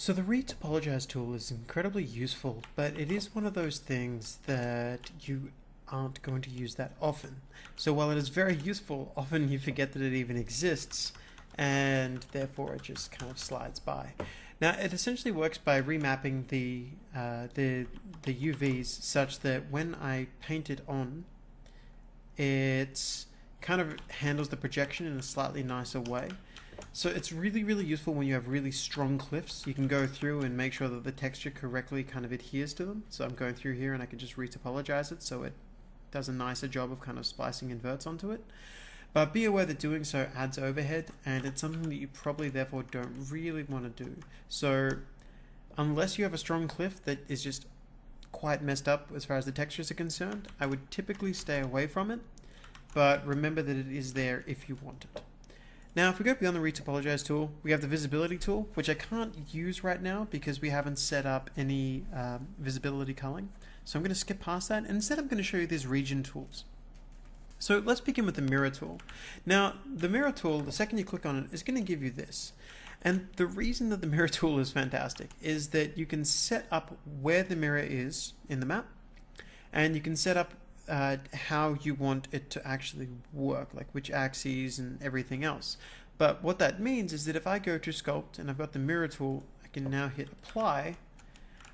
So the retopologize tool is incredibly useful, but it is one of those things that you aren't going to use that often. So while it is very useful, often you forget that it even exists, and therefore it just kind of slides by. Now it essentially works by remapping the UVs such that when I paint it on, it kind of handles the projection in a slightly nicer way. So it's really, really useful when you have really strong cliffs. You can go through and make sure that the texture correctly kind of adheres to them. So I'm going through here and I can just retopologize it so it does a nicer job of kind of splicing inverts onto it. But be aware that doing so adds overhead, and it's something that you probably therefore don't really want to do. So unless you have a strong cliff that is just quite messed up as far as the textures are concerned, I would typically stay away from it. But remember that it is there if you want it. Now, if we go beyond the retopologize tool, we have the visibility tool, which I can't use right now because we haven't set up any visibility culling. So I'm going to skip past that, and instead I'm going to show you these region tools. So let's begin with the mirror tool. Now, the mirror tool, the second you click on it, is going to give you this. And the reason that the mirror tool is fantastic is that you can set up where the mirror is in the map, and you can set up how you want it to actually work, like which axes and everything else. But what that means is that if I go to sculpt and I've got the mirror tool, I can now hit apply,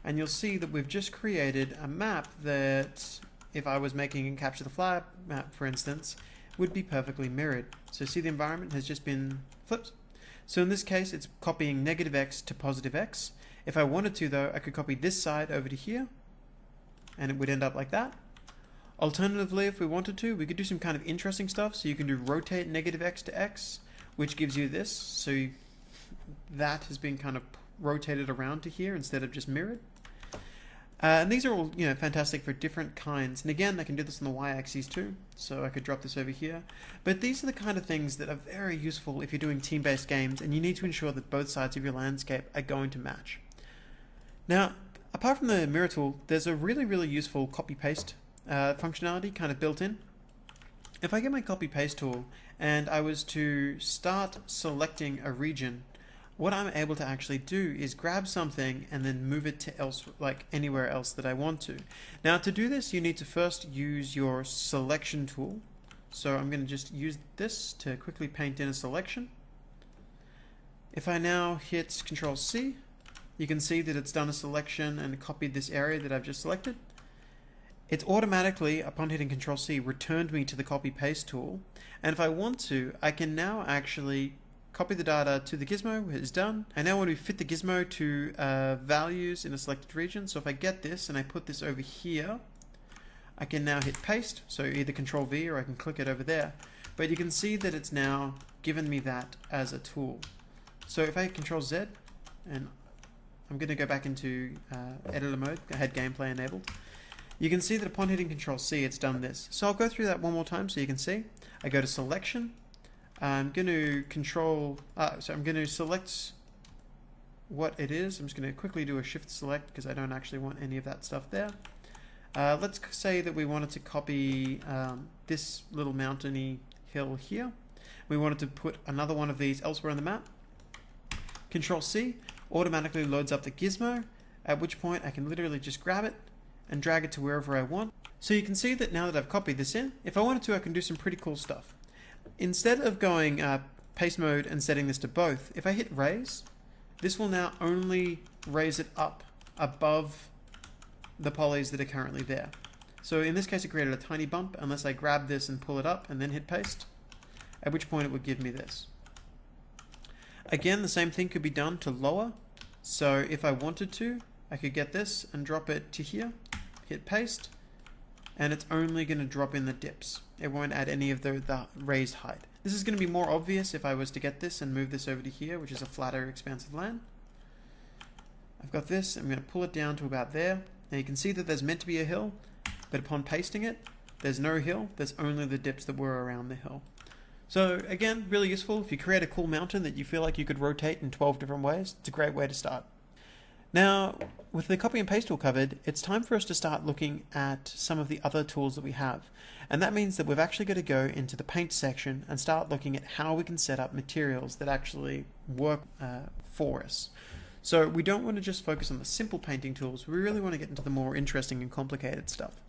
and you'll see that we've just created a map that, if I was making a capture the flag map, for instance, would be perfectly mirrored. So see, the environment has just been flipped. So in this case, it's copying -x to +x. If I wanted to, though, I could copy this side over to here, and it would end up like that. Alternatively, if we wanted to, we could do some kind of interesting stuff. So you can do rotate -x to x, which gives you this. So that has been kind of rotated around to here instead of just mirrored. And these are all, fantastic for different kinds. And again, I can do this on the y-axis too. So I could drop this over here. But these are the kind of things that are very useful if you're doing team-based games and you need to ensure that both sides of your landscape are going to match. Now, apart from the mirror tool, there's a really, really useful copy-paste functionality kind of built in. If I get my copy paste tool and I was to start selecting a region, what I'm able to actually do is grab something and then move it to anywhere else that I want to. Now, to do this, you need to first use your selection tool. So I'm going to just use this to quickly paint in a selection. If I now hit Control C, you can see that it's done a selection and copied this area that I've just selected. It's automatically, upon hitting Control C, returned me to the copy paste tool. And if I want to, I can now actually copy the data to the gizmo. It is done. I now want to fit the gizmo to values in a selected region. So if I get this and I put this over here, I can now hit paste. So either Control V or I can click it over there. But you can see that it's now given me that as a tool. So if I hit Control Z, and I'm going to go back into editor mode, I had gameplay enabled. You can see that upon hitting Control C, it's done this. So I'll go through that one more time so you can see. I go to selection. I'm going to I'm going to select what it is. I'm just going to quickly do a shift select because I don't actually want any of that stuff there. Let's say that we wanted to copy this little mountainy hill here. We wanted to put another one of these elsewhere on the map. Control C automatically loads up the gizmo, at which point I can literally just grab it and drag it to wherever I want. So you can see that now that I've copied this in, if I wanted to, I can do some pretty cool stuff. Instead of going paste mode and setting this to both, if I hit raise, this will now only raise it up above the polys that are currently there. So in this case, it created a tiny bump unless I grab this and pull it up and then hit paste, at which point it would give me this. Again, the same thing could be done to lower. So if I wanted to, I could get this and drop it to here, hit paste, and it's only going to drop in the dips. It won't add any of the raised height. This is going to be more obvious if I was to get this and move this over to here, which is a flatter, expansive land. I've got this, I'm going to pull it down to about there. Now you can see that there's meant to be a hill, but upon pasting it, there's no hill, there's only the dips that were around the hill. So again, really useful. If you create a cool mountain that you feel like you could rotate in 12 different ways, it's a great way to start. Now, with the copy and paste tool covered, it's time for us to start looking at some of the other tools that we have. And that means that we've actually got to go into the paint section and start looking at how we can set up materials that actually work for us. So we don't want to just focus on the simple painting tools, we really want to get into the more interesting and complicated stuff.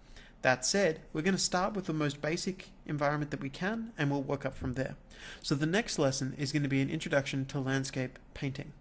That said, we're going to start with the most basic environment that we can, and we'll work up from there. So the next lesson is going to be an introduction to landscape painting.